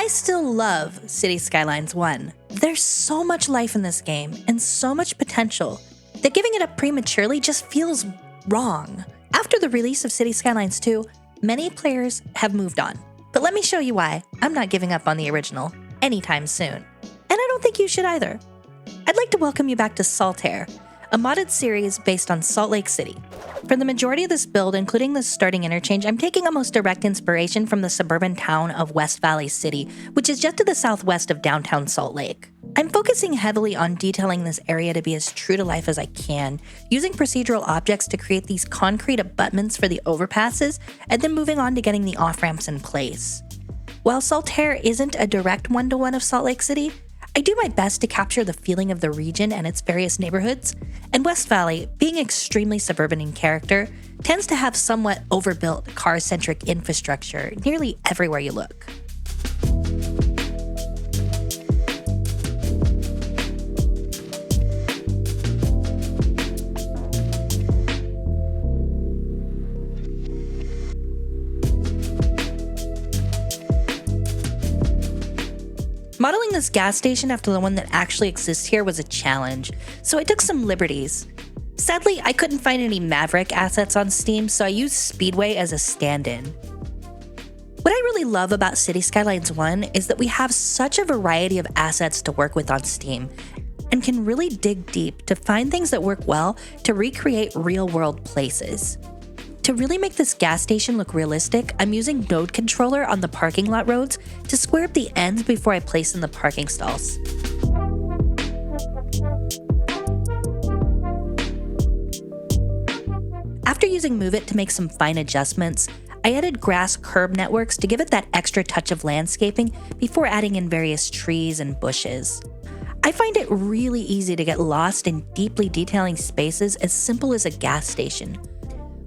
I still love Cities Skylines 1. There's so much life in this game and so much potential that giving it up prematurely just feels wrong. After the release of Cities Skylines 2, many players have moved on. But let me show you why I'm not giving up on the original anytime soon. And I don't think you should either. I'd like to welcome you back to Saltaire, a modded series based on Salt Lake City. For the majority of this build, including the starting interchange, I'm taking almost direct inspiration from the suburban town of West Valley City, which is just to the southwest of downtown Salt Lake. I'm focusing heavily on detailing this area to be as true to life as I can, using procedural objects to create these concrete abutments for the overpasses, and then moving on to getting the off-ramps in place. While Saltaire isn't a direct one-to-one of Salt Lake City, I do my best to capture the feeling of the region and its various neighborhoods, and West Valley, being extremely suburban in character, tends to have somewhat overbuilt car-centric infrastructure nearly everywhere you look. Modeling this gas station after the one that actually exists here was a challenge, so I took some liberties. Sadly, I couldn't find any Maverick assets on Steam, so I used Speedway as a stand-in. What I really love about Cities Skylines 1 is that we have such a variety of assets to work with on Steam, and can really dig deep to find things that work well to recreate real-world places. To really make this gas station look realistic, I'm using Node Controller on the parking lot roads to square up the ends before I place in the parking stalls. After using Move It to make some fine adjustments, I added grass curb networks to give it that extra touch of landscaping before adding in various trees and bushes. I find it really easy to get lost in deeply detailing spaces as simple as a gas station,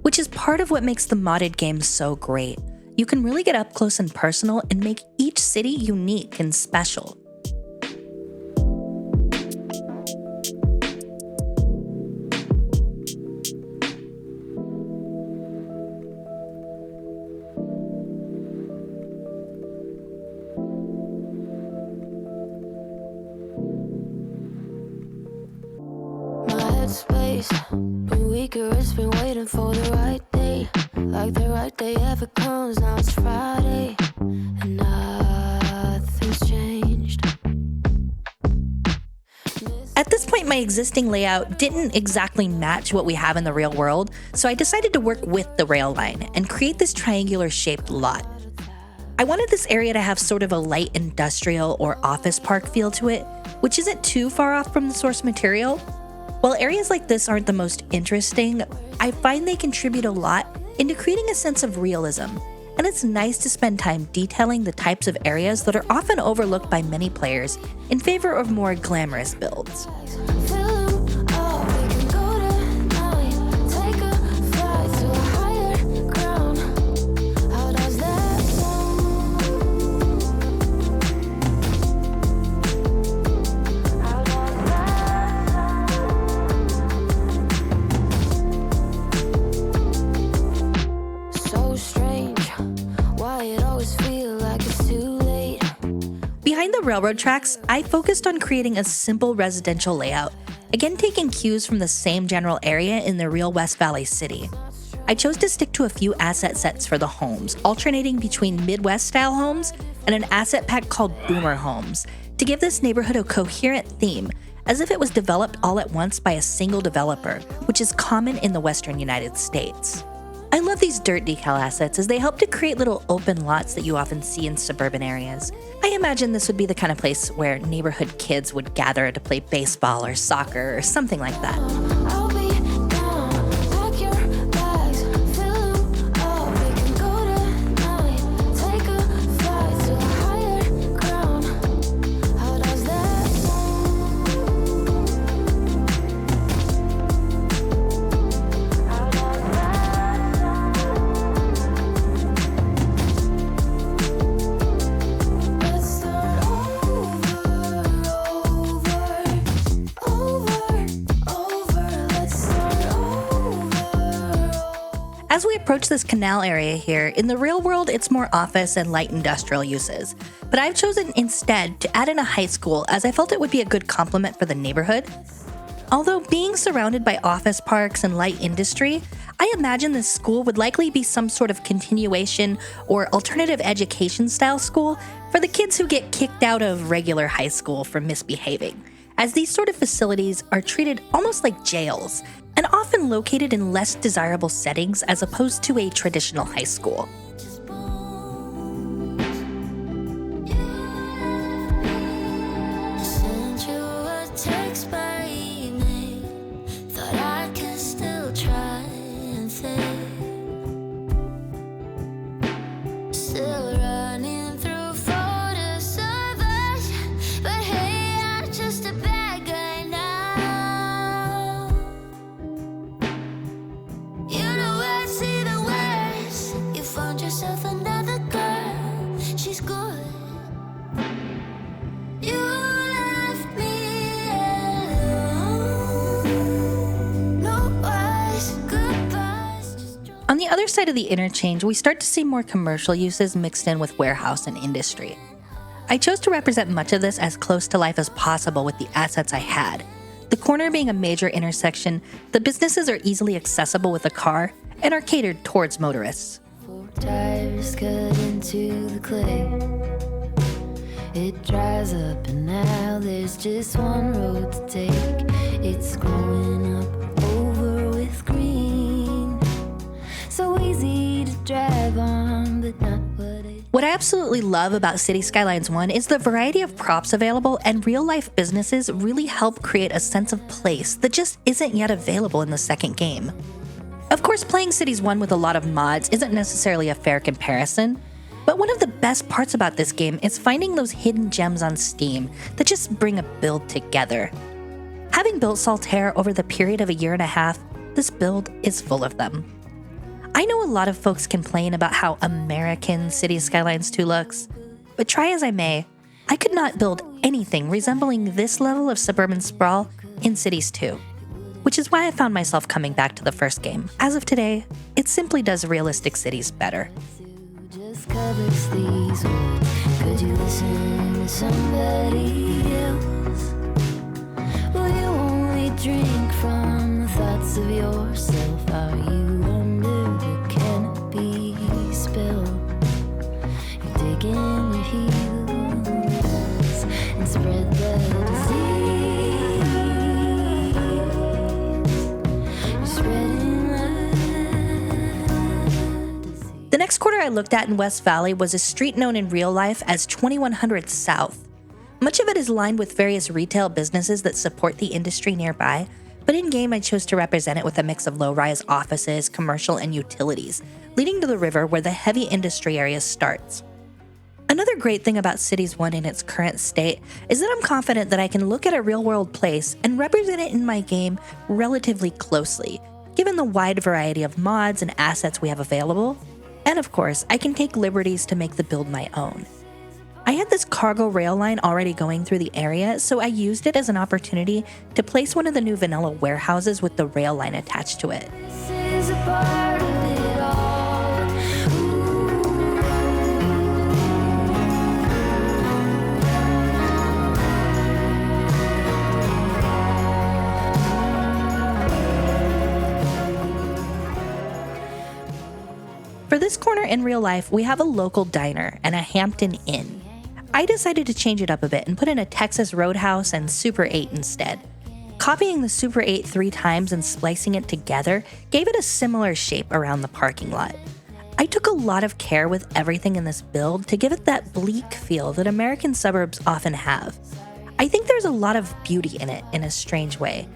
which is part of what makes the modded game so great. You can really get up close and personal and make each city unique and special. Space, been weaker, it's been waiting for the right day. Like the right day ever comes, now it's Friday, and nothing's changed. At this point, my existing layout didn't exactly match what we have in the real world, so I decided to work with the rail line and create this triangular shaped lot. I wanted this area to have sort of a light industrial or office park feel to it, which isn't too far off from the source material. While areas like this aren't the most interesting, I find they contribute a lot into creating a sense of realism, and it's nice to spend time detailing the types of areas that are often overlooked by many players in favor of more glamorous builds. Behind the railroad tracks, I focused on creating a simple residential layout, again taking cues from the same general area in the real West Valley City. I chose to stick to a few asset sets for the homes, alternating between Midwest-style homes and an asset pack called Boomer Homes, to give this neighborhood a coherent theme, as if it was developed all at once by a single developer, which is common in the western United States. I love these dirt decal assets as they help to create little open lots that you often see in suburban areas. I imagine this would be the kind of place where neighborhood kids would gather to play baseball or soccer or something like that. I'll be down, pack your bags, fill them up, we can go tonight, take a flight to a higher ground. How does that sound? How does that sound? Let's start As we approach this canal area here, in the real world it's more office and light industrial uses. but I've chosen instead to add in a high school as I felt it would be a good complement for the neighborhood. Although being surrounded by office parks and light industry, I imagine this school would likely be some sort of continuation or alternative education style school for the kids who get kicked out of regular high school for misbehaving, as these sort of facilities are treated almost like jails and often located in less desirable settings as opposed to a traditional high school. Send you a text by email. Thought I could still try and think. Still running through photos of us, but hey, I'm just a bad guy now. You know I see the worst. You found yourself another girl. She's good. You left me alone. No words, goodbyes, just drunk. On the other side of the interchange, we start to see more commercial uses mixed in with warehouse and industry. I chose to represent much of this as close to life as possible with the assets I had. The corner being a major intersection, the businesses are easily accessible with a car and are catered towards motorists. 4 tires cut into the clay. It dries up and now there's just one road to take. It's growing up over with green. So easy to drive on, but not what it. What I absolutely love about City Skylines 1 is the variety of props available, and real-life businesses really help create a sense of place that just isn't yet available in the second game. Of course, playing Cities 1 with a lot of mods isn't necessarily a fair comparison, but one of the best parts about this game is finding those hidden gems on Steam that just bring a build together. Having built Saltaire over the period of a year and a half, this build is full of them. I know a lot of folks complain about how American Cities Skylines 2 looks, but try as I may, I could not build anything resembling this level of suburban sprawl in Cities 2, which is why I found myself coming back to the first game. As of today, it simply does realistic cities better. Just covers these words. Could you listen to somebody else? Will you only drink from the thoughts of yourself? Are you under the canopy spell? You're digging your heels and spread the disease. You're spreading the disease. The next quarter I looked at in West Valley was a street known in real life as 2100 South. Much of it is lined with various retail businesses that support the industry nearby, but in-game I chose to represent it with a mix of low-rise offices, commercial, and utilities, leading to the river where the heavy industry area starts. Another great thing about Cities 1 in its current state is that I'm confident that I can look at a real-world place and represent it in my game relatively closely, given the wide variety of mods and assets we have available. And of course, I can take liberties to make the build my own. I had this cargo rail line already going through the area, so I used it as an opportunity to place one of the new vanilla warehouses with the rail line attached to it. This is a part of it all. For this corner in real life, we have a local diner and a Hampton Inn. I decided to change it up a bit and put in a Texas Roadhouse and Super 8 instead. Copying the Super 8 3 times and splicing it together gave it a similar shape around the parking lot. I took a lot of care with everything in this build to give it that bleak feel that American suburbs often have. I think there's a lot of beauty in it in a strange way,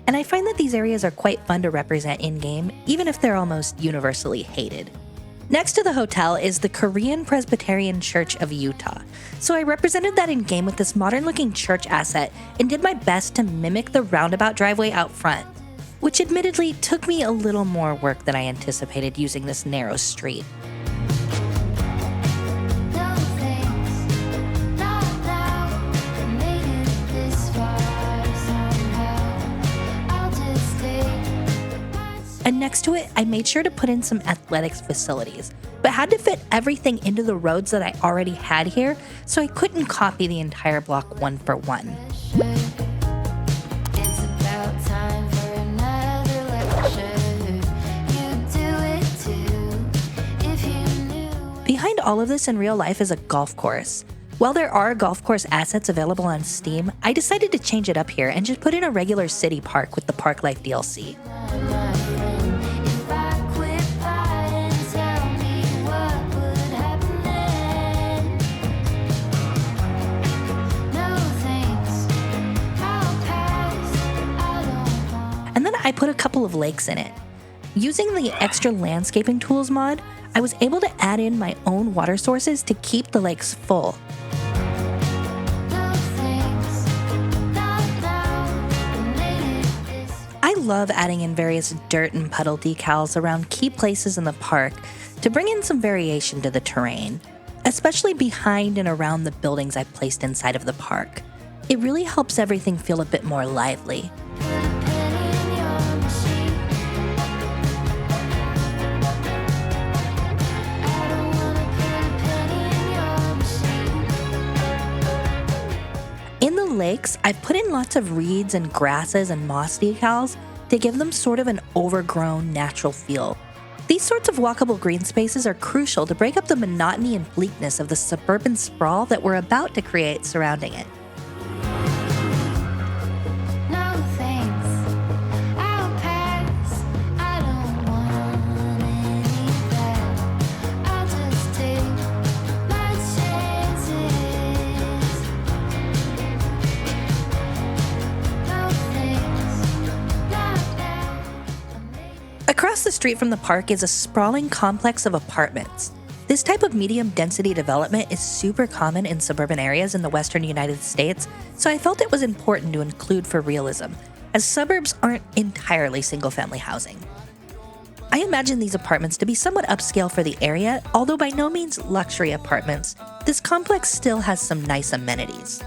and I find that these areas are quite fun to represent in-game, even if they're almost universally hated. Next to the hotel is the Korean Presbyterian Church of Utah, so I represented that in-game with this modern-looking church asset and did my best to mimic the roundabout driveway out front, which admittedly took me a little more work than I anticipated using this narrow street. No thanks, not now. I made it this far somehow. I'll just stay. And next to it, I made sure to put in some athletics facilities, but had to fit everything into the roads that I already had here, so I couldn't copy the entire block one for one. It's about time for another lecture. You do it too, if you knew. Behind all of this in real life is a golf course. While there are golf course assets available on Steam, I decided to change it up here and just put in a regular city park with the Park Life DLC. My friend, if I quit fighting, tell me what would happen then. No thanks, I'll pass. I don't want. And then I put a couple of lakes in it. Using the extra landscaping tools mod, I was able to add in my own water sources to keep the lakes full. No thanks, not now. I made it this. I love adding in various dirt and puddle decals around key places in the park to bring in some variation to the terrain, especially behind and around the buildings I've placed inside of the park. It really helps everything feel a bit more lively. Put a penny in your machine. I don't wanna put a penny in your machine. In the lakes, I've put in lots of reeds and grasses and moss decals to give them sort of an overgrown, natural feel. These sorts of walkable green spaces are crucial to break up the monotony and bleakness of the suburban sprawl that we're about to create surrounding it. No thanks, I'll pass. I don't want any back. I'll just take my chances. No thanks, not now. I made it. Across the street from the park is a sprawling complex of apartments. This type of medium density development is super common in suburban areas in the western United States, so I felt it was important to include for realism, as suburbs aren't entirely single family housing. I imagine these apartments to be somewhat upscale for the area, although by no means luxury apartments. This complex still has some nice amenities.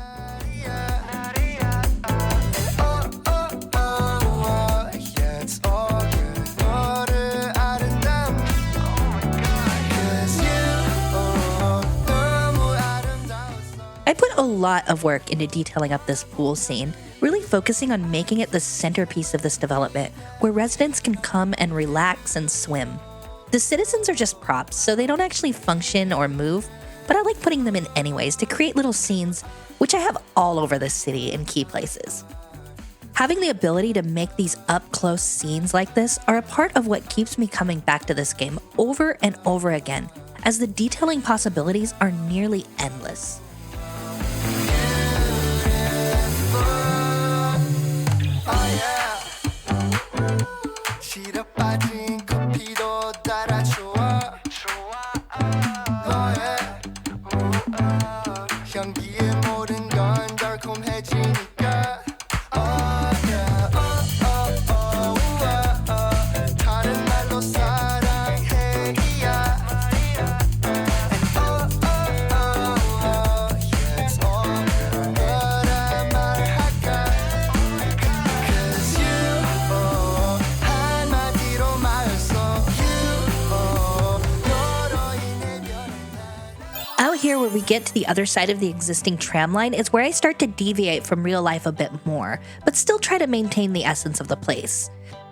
I put a lot of work into detailing up this pool scene, really focusing on making it the centerpiece of this development, where residents can come and relax and swim. The citizens are just props, so they don't actually function or move, but I like putting them in anyways to create little scenes, which I have all over the city in key places. Having the ability to make these up-close scenes like this are a part of what keeps me coming back to this game over and over again, as the detailing possibilities are nearly endless. 시럽 빠진 커피도 따라줘와 너의 향기에 모든 건 달콤해지니까 다른 말로 사랑해 yes 뭐라 말할까 Cause you 한마디로 말했어 You 너로 인해 변한 Out here where we get to the other side of the existing tram line is where I start to deviate from real life a bit more, but still try to maintain the essence of the place.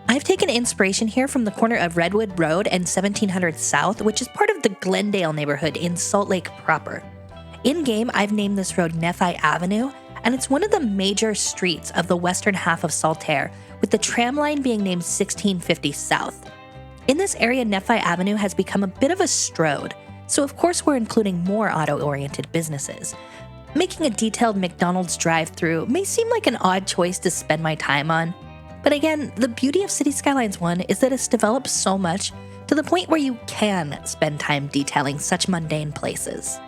I've taken inspiration here from the corner of Redwood Road and 1700 South, which is part of the Glendale neighborhood in Salt Lake proper. In-game, I've named this road Nephi Avenue, and it's one of the major streets of the western half of Saltaire, with the tram line being named 1650 South. In this area, Nephi Avenue has become a bit of a strode, so of course we're including more auto-oriented businesses. Making a detailed McDonald's drive-thru may seem like an odd choice to spend my time on, but again, the beauty of Cities Skylines 1 is that it's developed so much to the point where you can spend time detailing such mundane places.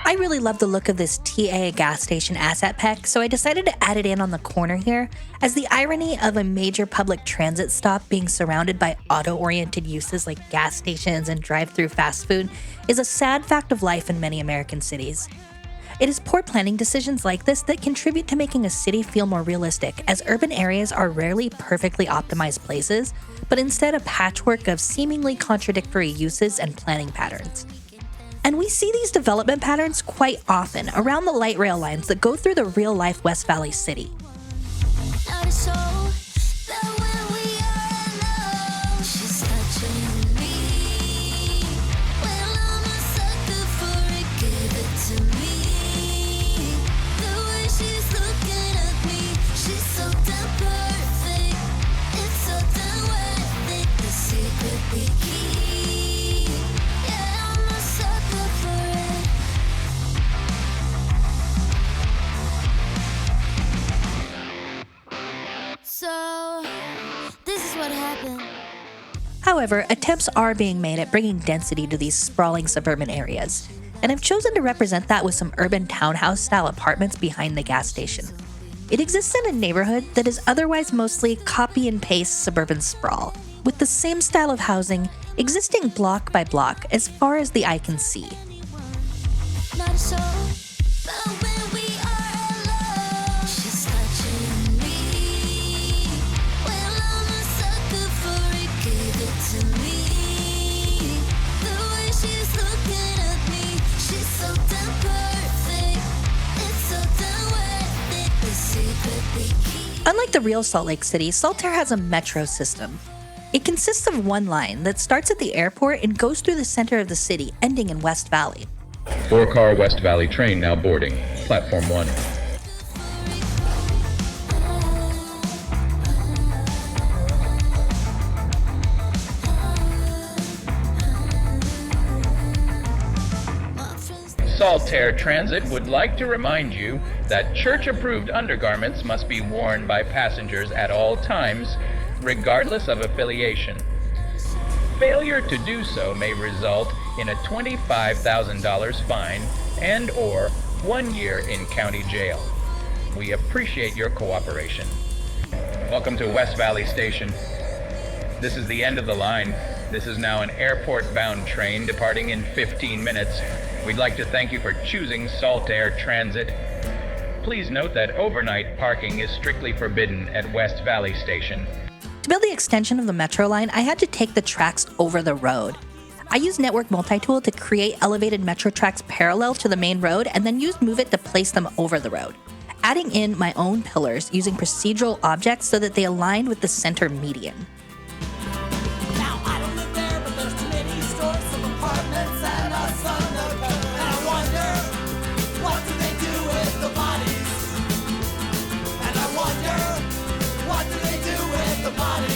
I really love the look of this TA gas station asset pack, so I decided to add it in on the corner here, as the irony of a major public transit stop being surrounded by auto-oriented uses like gas stations and drive-through fast food is a sad fact of life in many American cities. It is poor planning decisions like this that contribute to making a city feel more realistic, as urban areas are rarely perfectly optimized places, but instead a patchwork of seemingly contradictory uses and planning patterns. And we see these development patterns quite often around the light rail lines that go through the real-life West Valley city. Not a soul that when we are alone, she's touching me. Well, I'm a sucker for it, give it to me. The way she's looking at me, she's so damn perfect. It's so damn worth it, the secret we keep. Yeah, I'm a sucker for it. So, this is what happened. However, attempts are being made at bringing density to these sprawling suburban areas, and I've chosen to represent that with some urban townhouse-style apartments behind the gas station. It exists in a neighborhood that is otherwise mostly copy-and-paste suburban sprawl, with the same style of housing existing block by block as far as the eye can see. Not a soul, but when we are alone, she's touching me. Well, I'm a sucker for it, give it to me. The way she's looking at me, she's so damn perfect. It's so damn worth it, the secret we keep. Unlike the real Salt Lake City, Saltaire has a metro system. It consists of one line that starts at the airport and goes through the center of the city, ending in West Valley. 4-car West Valley train now boarding. Platform 1. Saltaire Transit would like to remind you that church-approved undergarments must be worn by passengers at all times, regardless of affiliation. Failure to do so may result in a $25,000 fine and/or 1 year in county jail. We appreciate your cooperation. Welcome to West Valley Station. This is the end of the line. This is now an airport-bound train departing in 15 minutes. We'd like to thank you for choosing Saltaire Transit. Please note that overnight parking is strictly forbidden at West Valley Station. To build the extension of the metro line, I had to take the tracks over the road. I used Network Multitool to create elevated metro tracks parallel to the main road and then used MoveIt to place them over the road, adding in my own pillars using procedural objects so that they aligned with the center median. Now I don't live there, but there's too many stores, some apartments, and a son of a. And I wonder, what do they do with the bodies? And I wonder, what do they do with the bodies?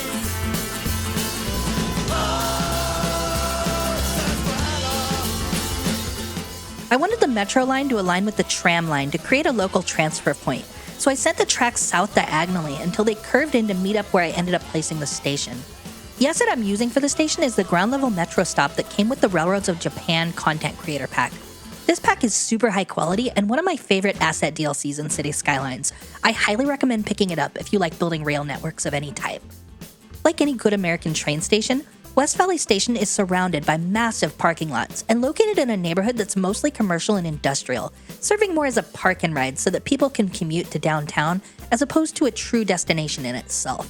I wanted the metro line to align with the tram line to create a local transfer point, so I sent the tracks south diagonally until they curved in to meet up where I ended up placing the station. The asset I'm using for the station is the ground-level metro stop that came with the Railroads of Japan Content Creator Pack. This pack is super high quality and one of my favorite asset DLCs in Cities Skylines. I highly recommend picking it up if you like building rail networks of any type. Like any good American train station, West Valley Station is surrounded by massive parking lots and located in a neighborhood that's mostly commercial and industrial, serving more as a park and ride so that people can commute to downtown as opposed to a true destination in itself.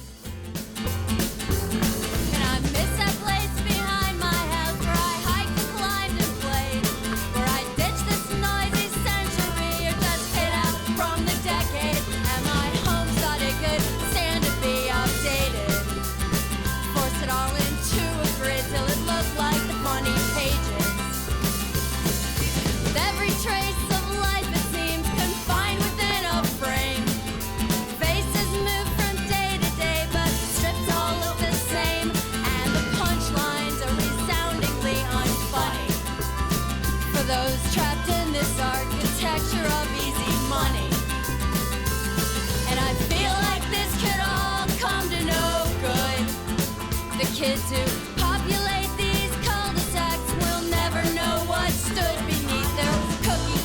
And I miss that place behind my house where I hiked and climbed and played, where I ditched this noisy century or just hid out from the decade, and my home thought it could stand to be updated. Force it all into a grid till it looked like the funny pages. With every trace of life it seems confined within a frame. Faces move from day to day, but strips all look the same, and the punchlines are resoundingly unfunny. For those trapped in this architecture of easy money. And I feel like this could all come to no good. The kids who populate these cul-de-sacs will never know what stood beneath their cookie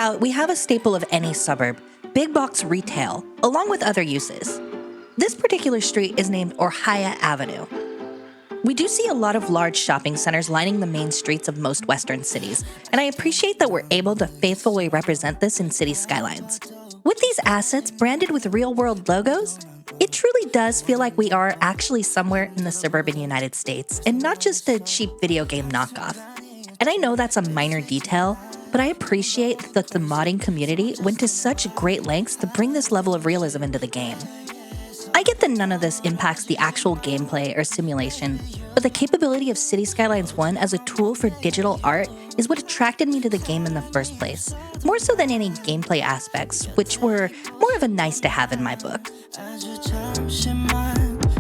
out, we have a staple of any suburb, big box retail, along with other uses. This particular street is named Orhaya Avenue. We do see a lot of large shopping centers lining the main streets of most Western cities, and I appreciate that we're able to faithfully represent this in City Skylines. With these assets branded with real-world logos, it truly does feel like we are actually somewhere in the suburban United States, and not just a cheap video game knockoff. And I know that's a minor detail, but I appreciate that the modding community went to such great lengths to bring this level of realism into the game. I get that none of this impacts the actual gameplay or simulation, but the capability of City Skylines 1 as a tool for digital art is what attracted me to the game in the first place, more so than any gameplay aspects, which were more of a nice to have in my book.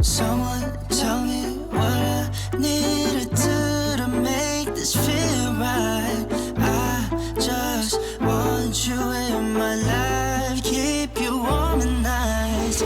Someone tell me what I need to do to make this feel right. I just want you in my life, keep you warm and nice.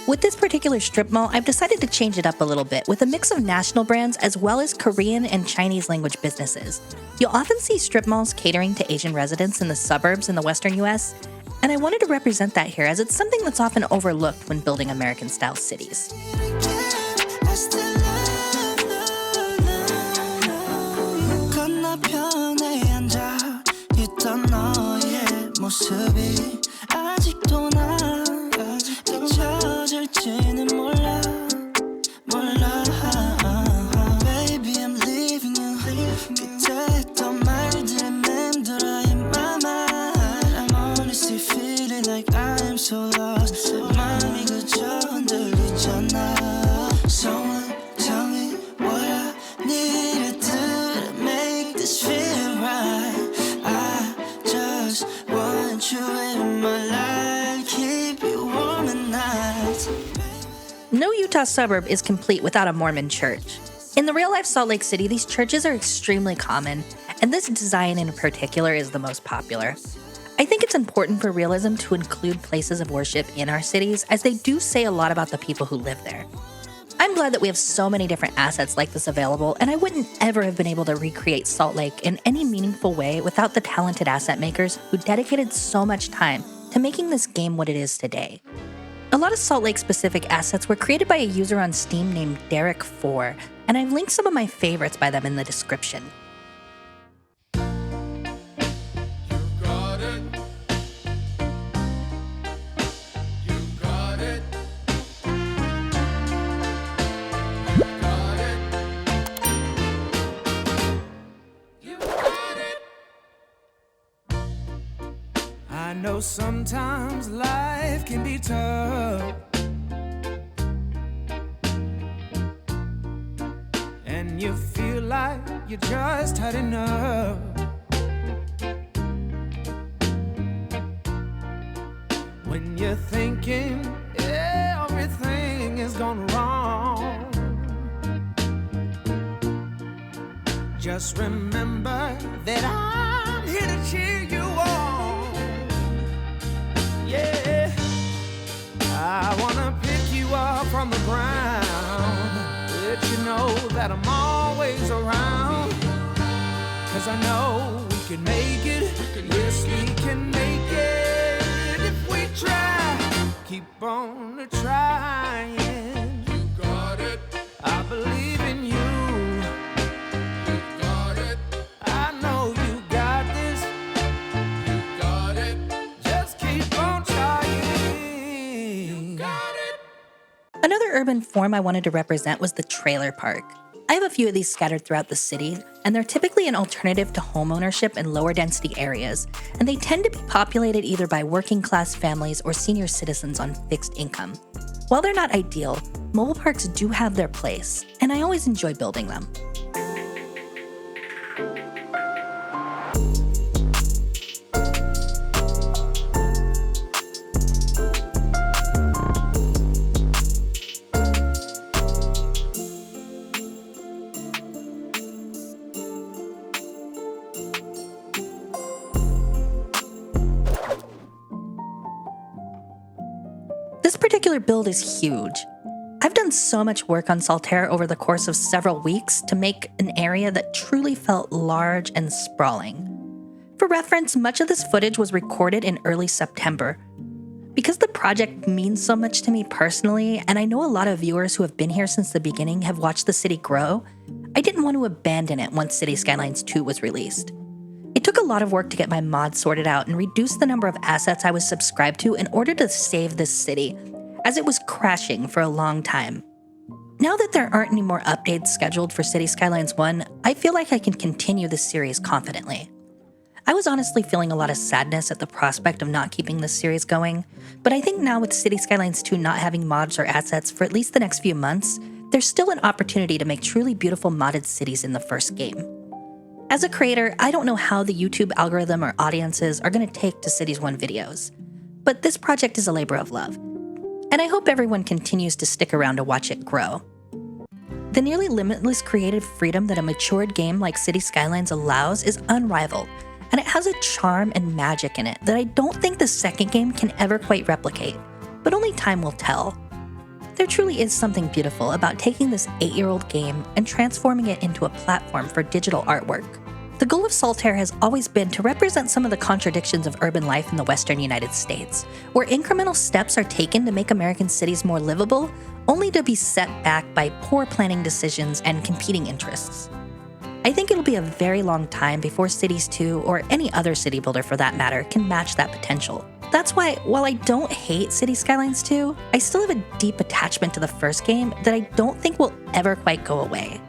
With this particular strip mall, I've decided to change it up a little bit with a mix of national brands as well as Korean and Chinese language businesses. You'll often see strip malls catering to Asian residents in the suburbs in the Western US, and I wanted to represent that here as it's something that's often overlooked when building American-style cities. Baby, I'm leaving you. 그때 했던 말들이 맴돌아 in my mind. I'm honestly feeling like I am so lost. 마음이 그저 흔들리잖아. Someone tell me what I need to do to make this feel right. I just want you in my life, keep you warm at night. No Utah suburb is complete without a Mormon church. In the real-life Salt Lake City, these churches are extremely common, and this design in particular is the most popular. I think it's important for realism to include places of worship in our cities, as they do say a lot about the people who live there. I'm glad that we have so many different assets like this available, and I wouldn't ever have been able to recreate Salt Lake in any meaningful way without the talented asset makers who dedicated so much time to making this game what it is today. A lot of Salt Lake-specific assets were created by a user on Steam named Derek4, and I've linked some of my favorites by them in the description. I know sometimes life can be tough, and you feel like you just had enough. When you're thinking everything is gone wrong, just remember that I'm here to cheer you on. Yeah, I wanna pick you up from the ground, let you know that I'm always around. 'Cause I know we can make it, yes we can make it if we try. Keep on trying. You got it. I believe in you. You got it. I know you got this. You got it. Just keep on trying. You got it. Another urban form I wanted to represent was the trailer park. I have a few of these scattered throughout the city, and they're typically an alternative to home ownership in lower density areas, and they tend to be populated either by working class families or senior citizens on fixed income. While they're not ideal, mobile parks do have their place, and I always enjoy building them. This particular build is huge. I've done done so much work on Saltaire over the course of several weeks to make an area that truly felt large and sprawling. For reference, much of this footage was recorded in early September. Because the project means so much to me personally, and I know a lot of viewers who have been here since the beginning have watched the city grow, I didn't want to abandon it once Cities Skylines 2 was released. It took a lot of work to get my mods sorted out and reduce the number of assets I was subscribed to in order to save this city, as it was crashing for a long time. Now that there aren't any more updates scheduled for Cities Skylines 1, I feel like I can continue this series confidently. I was honestly feeling a lot of sadness at the prospect of not keeping this series going, but I think now with Cities Skylines 2 not having mods or assets for at least the next few months, there's still an opportunity to make truly beautiful modded cities in the first game. As a creator, I don't know how the YouTube algorithm or audiences are going to take to Cities 1 videos, but this project is a labor of love, and I hope everyone continues to stick around to watch it grow. The nearly limitless creative freedom that a matured game like Cities Skylines allows is unrivaled, and it has a charm and magic in it that I don't think the second game can ever quite replicate, but only time will tell. There truly is something beautiful about taking this 8-year-old game and transforming it into a platform for digital artwork. The goal of Saltaire has always been to represent some of the contradictions of urban life in the Western United States, where incremental steps are taken to make American cities more livable, only to be set back by poor planning decisions and competing interests. I think it'll be a very long time before Cities 2, or any other city builder for that matter, can match that potential. That's why, while I don't hate Cities Skylines 2, I still have a deep attachment to the first game that I don't think will ever quite go away.